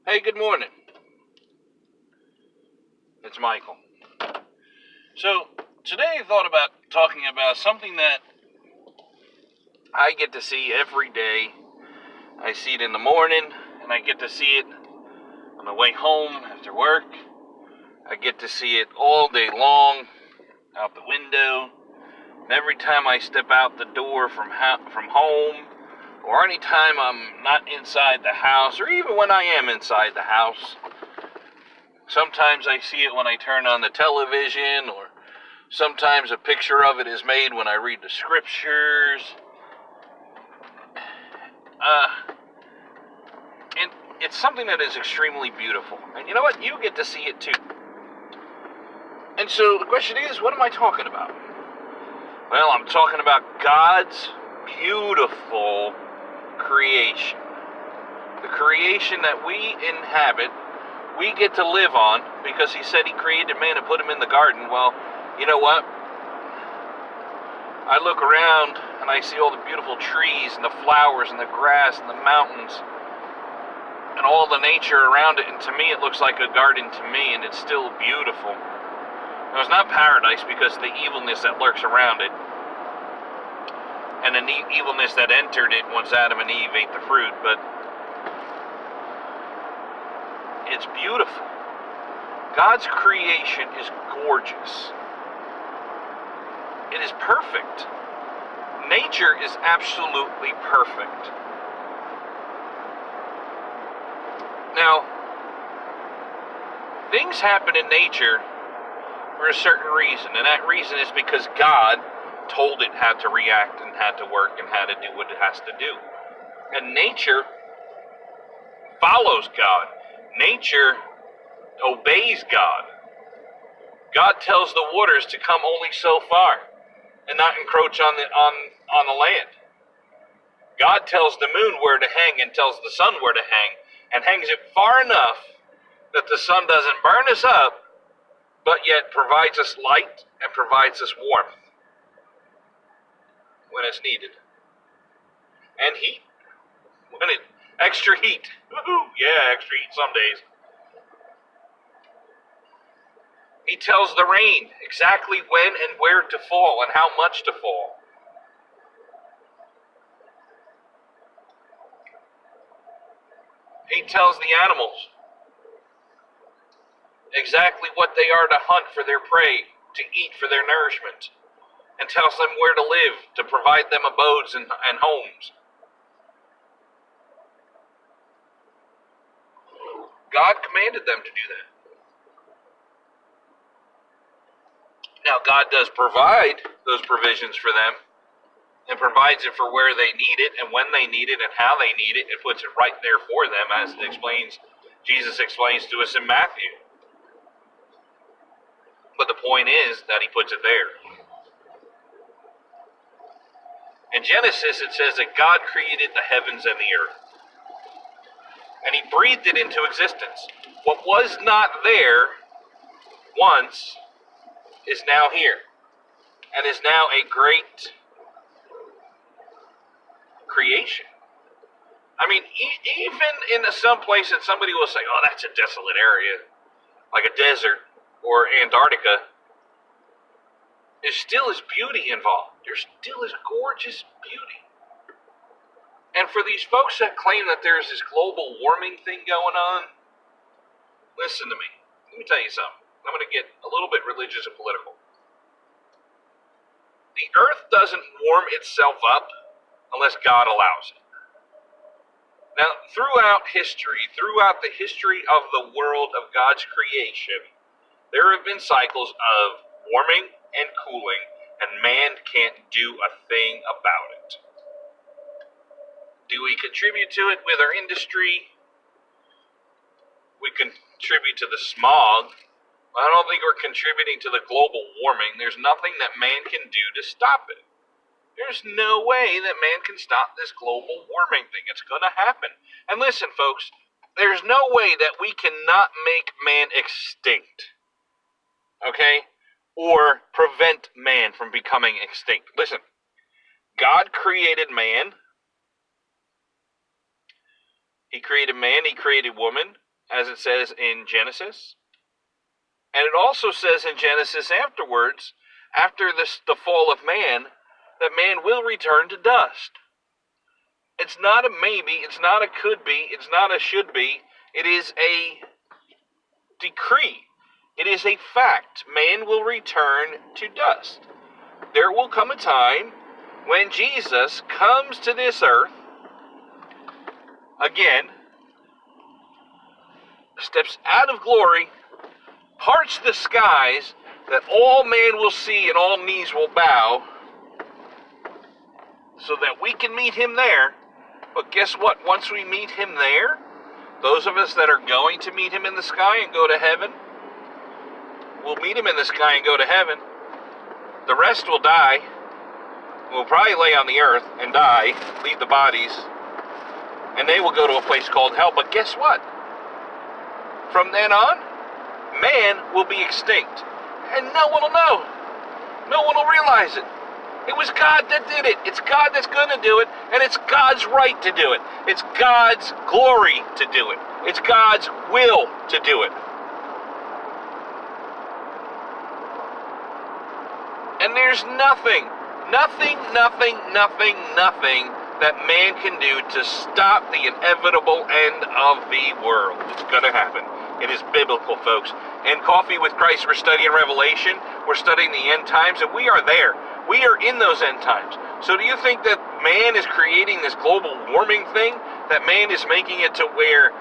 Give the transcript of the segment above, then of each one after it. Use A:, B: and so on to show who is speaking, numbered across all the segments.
A: Hey, good morning. It's Michael. So, today I thought about talking about something that I get to see every day. I see it in the morning, and I get to see it on the way home after work. I get to see it all day long out the window. And every time I step out the door from home, or any time I'm not inside the house, or even when I am inside the house, sometimes I see it when I turn on the television, or sometimes a picture of it is made when I read the scriptures. And it's something that is extremely beautiful. And you know what? You get to see it too. And so the question is, what am I talking about? Well, I'm talking about God's beautiful creation. The creation that we inhabit, we get to live on, because he said he created man and put him in the garden. Well, you know what? I look around and I see all the beautiful trees and the flowers and the grass and the mountains and all the nature around it, and to me it looks like a garden to me, and it's still beautiful. Now, it's not paradise because of the evilness that lurks around it, and the evilness that entered it once Adam and Eve ate the fruit, but it's beautiful. God's creation is gorgeous. It is perfect. Nature is absolutely perfect. Now, things happen in nature for a certain reason, and that reason is because God told it how to react and how to work and how to do what it has to do. And nature follows God. Nature obeys God. God tells the waters to come only so far and not encroach on the land. God tells the moon where to hang and tells the sun where to hang, and hangs it far enough that the sun doesn't burn us up, but yet provides us light and provides us warmth when it's needed. And heat. Extra heat. Woohoo! Yeah, extra heat some days. He tells the rain exactly when and where to fall and how much to fall. He tells the animals exactly what they are to hunt for their prey, to eat for their nourishment, and tells them where to live, to provide them abodes and homes. God commanded them to do that. Now, God does provide those provisions for them, and provides it for where they need it, and when they need it, and how they need it, and puts it right there for them, as Jesus explains to us in Matthew. But the point is that he puts it there. In Genesis, it says that God created the heavens and the earth, and he breathed it into existence. What was not there once is now here, and is now a great creation. I mean, even in some places, somebody will say, oh, that's a desolate area, like a desert or Antarctica. There still is beauty involved. There still is gorgeous beauty. And for these folks that claim that there's this global warming thing going on, listen to me. Let me tell you something. I'm going to get a little bit religious and political. The earth doesn't warm itself up unless God allows it. Now, throughout the history of the world of God's creation, there have been cycles of warming and cooling, and man can't do a thing about it. Do we contribute to it with our industry? We contribute to the smog. I don't think we're contributing to the global warming. There's nothing that man can do to stop it. There's no way that man can stop this global warming thing. It's going to happen. And listen, folks, there's no way that we cannot make man extinct. Okay? Or prevent man from becoming extinct. Listen, God created man. He created man, he created woman. as it says in Genesis. And it also says in Genesis afterwards, after the fall of man, that man will return to dust. It's not a maybe, it's not a could be, it's not a should be. It is a decree. It is a fact. Man will return to dust. There will come a time when Jesus comes to this earth again, steps out of glory, parts the skies, that all man will see and all knees will bow, so that we can meet him there. But guess what? Once we meet him there, those of us that are going to meet him in the sky and go to heaven, we'll meet him in the sky and go to heaven. The rest will die. We'll probably lay on the earth and die, leave the bodies, and they will go to a place called hell. But guess what? From then on, man will be extinct. And no one will know. No one will realize it. It was God that did it. It's God that's going to do it. And it's God's right to do it. It's God's glory to do it. It's God's will to do it. And there's nothing that man can do to stop the inevitable end of the world. It's going to happen. It is biblical, folks. In Coffee with Christ, we're studying Revelation. We're studying the end times, and we are there. We are in those end times. So do you think that man is creating this global warming thing? That man is making it to where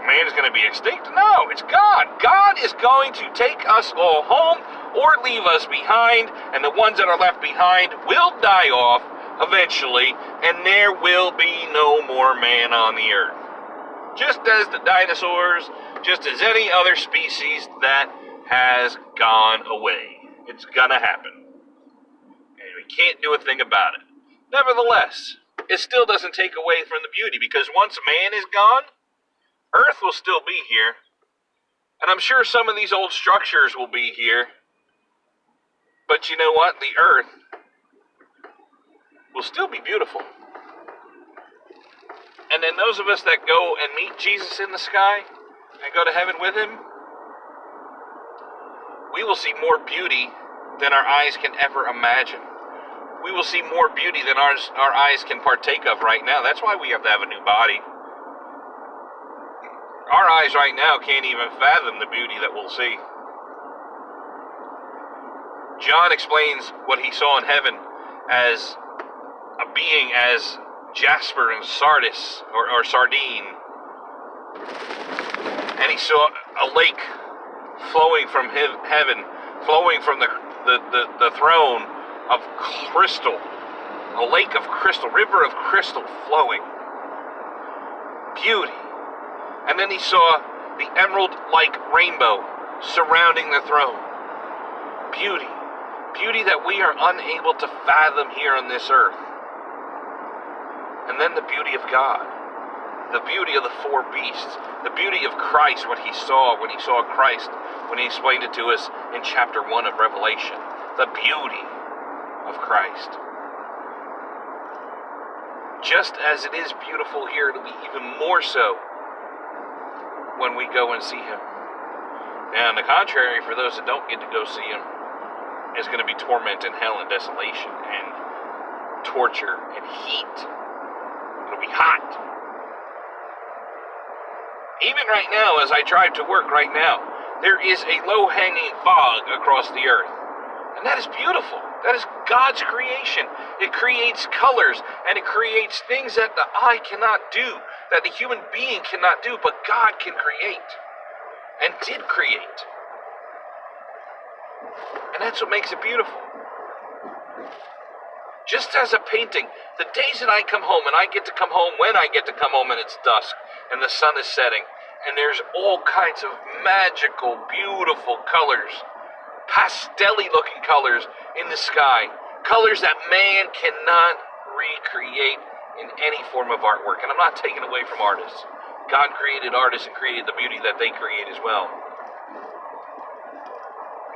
A: man is going to be extinct? No, it's God. God is going to take us all home or leave us behind, and the ones that are left behind will die off eventually, and there will be no more man on the earth. Just as the dinosaurs, just as any other species that has gone away. It's gonna happen. And we can't do a thing about it. Nevertheless, it still doesn't take away from the beauty, because once man is gone, Earth will still be here. And I'm sure some of these old structures will be here. But you know what? The Earth will still be beautiful. And then those of us that go and meet Jesus in the sky and go to heaven with him, we will see more beauty than our eyes can ever imagine. We will see more beauty than our eyes can partake of right now. That's why we have to have a new body. Our eyes right now can't even fathom the beauty that we'll see. John explains what he saw in heaven as a being as jasper and sardis, or sardine. And he saw a lake flowing from heaven, flowing from the throne of crystal. A lake of crystal, river of crystal flowing. Beauty. And then he saw the emerald-like rainbow surrounding the throne. Beauty. Beauty that we are unable to fathom here on this earth. And then the beauty of God. The beauty of the four beasts. The beauty of Christ, what he saw when he saw Christ, when he explained it to us in chapter 1 of Revelation. The beauty of Christ. Just as it is beautiful here, it'll be even more so when we go and see him. Now, on the contrary, for those that don't get to go see him, it's going to be torment and hell and desolation and torture and heat. It'll be hot. Even right now, as I drive to work right now, there is a low-hanging fog across the earth. And that is beautiful. That is God's creation. It creates colors, and it creates things that the eye cannot do, that the human being cannot do, but God can create, and did create. And that's what makes it beautiful. Just as a painting, the days that I come home, and I get to come home when I get to come home and it's dusk, and the sun is setting, and there's all kinds of magical, beautiful colors, pastel-y looking colors in the sky, colors that man cannot recreate in any form of artwork. And I'm not taking away from artists. God created artists and created the beauty that they create as well.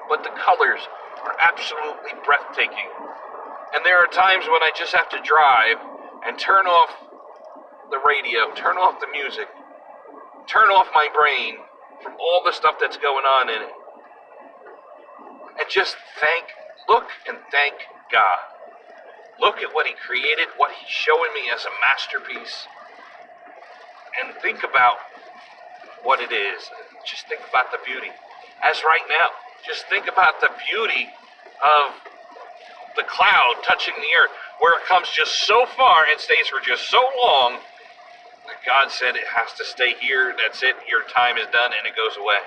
A: But the colors are absolutely breathtaking. And there are times when I just have to drive and turn off the radio, turn off the music, turn off my brain from all the stuff that's going on in it. And just look and thank God. Look at what he created, what he's showing me as a masterpiece. And think about what it is. Just think about the beauty. As right now, just think about the beauty of the cloud touching the earth, where it comes just so far and stays for just so long that God said it has to stay here. That's it. Your time is done and it goes away.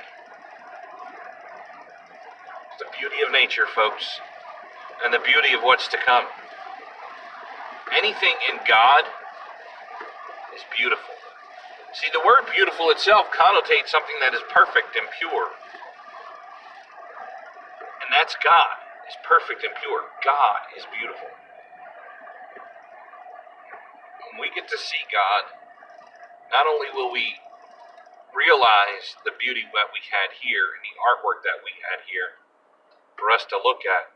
A: It's the beauty of nature, folks, and the beauty of what's to come. Anything in God is beautiful. See, the word beautiful itself connotates something that is perfect and pure. And that's God. It's perfect and pure. God is beautiful. When we get to see God, not only will we realize the beauty that we had here and the artwork that we had here for us to look at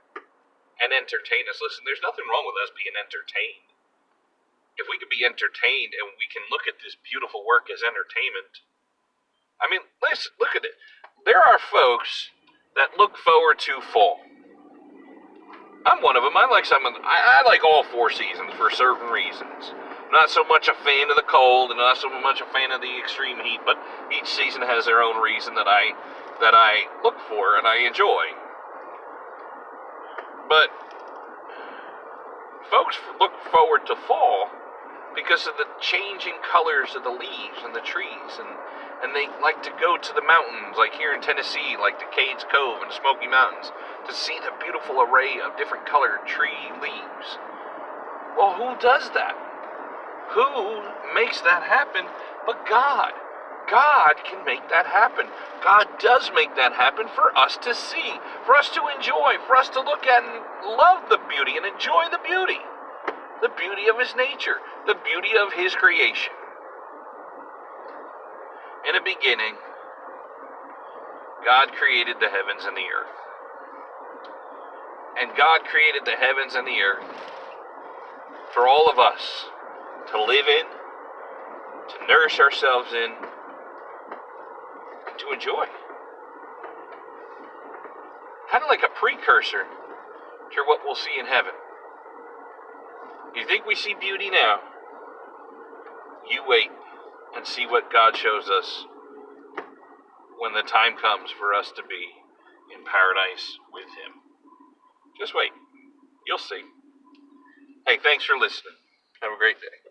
A: and entertain us. Listen, there's nothing wrong with us being entertained. If we could be entertained and we can look at this beautiful work as entertainment, I mean, listen, look at it. There are folks that look forward to fall. I'm one of them. I like all 4 seasons for certain reasons. I'm not so much a fan of the cold and not so much a fan of the extreme heat, but each season has their own reason that I look for and I enjoy. But folks look forward to fall because of the changing colors of the leaves and the trees, and they like to go to the mountains, like here in Tennessee, like the Cades Cove and the Smoky Mountains, to see the beautiful array of different colored tree leaves. Well, who does that? Who makes that happen but God? God can make that happen. God does make that happen for us to see, for us to enjoy, for us to look at and love the beauty and enjoy the beauty. The beauty of his nature, the beauty of his creation. In the beginning, God created the heavens and the earth. And God created the heavens and the earth for all of us to live in, to nourish ourselves in, and to enjoy. Kind of like a precursor to what we'll see in heaven. You think we see beauty now? You wait and see what God shows us when the time comes for us to be in paradise with him. Just wait. You'll see. Hey, thanks for listening. Have a great day.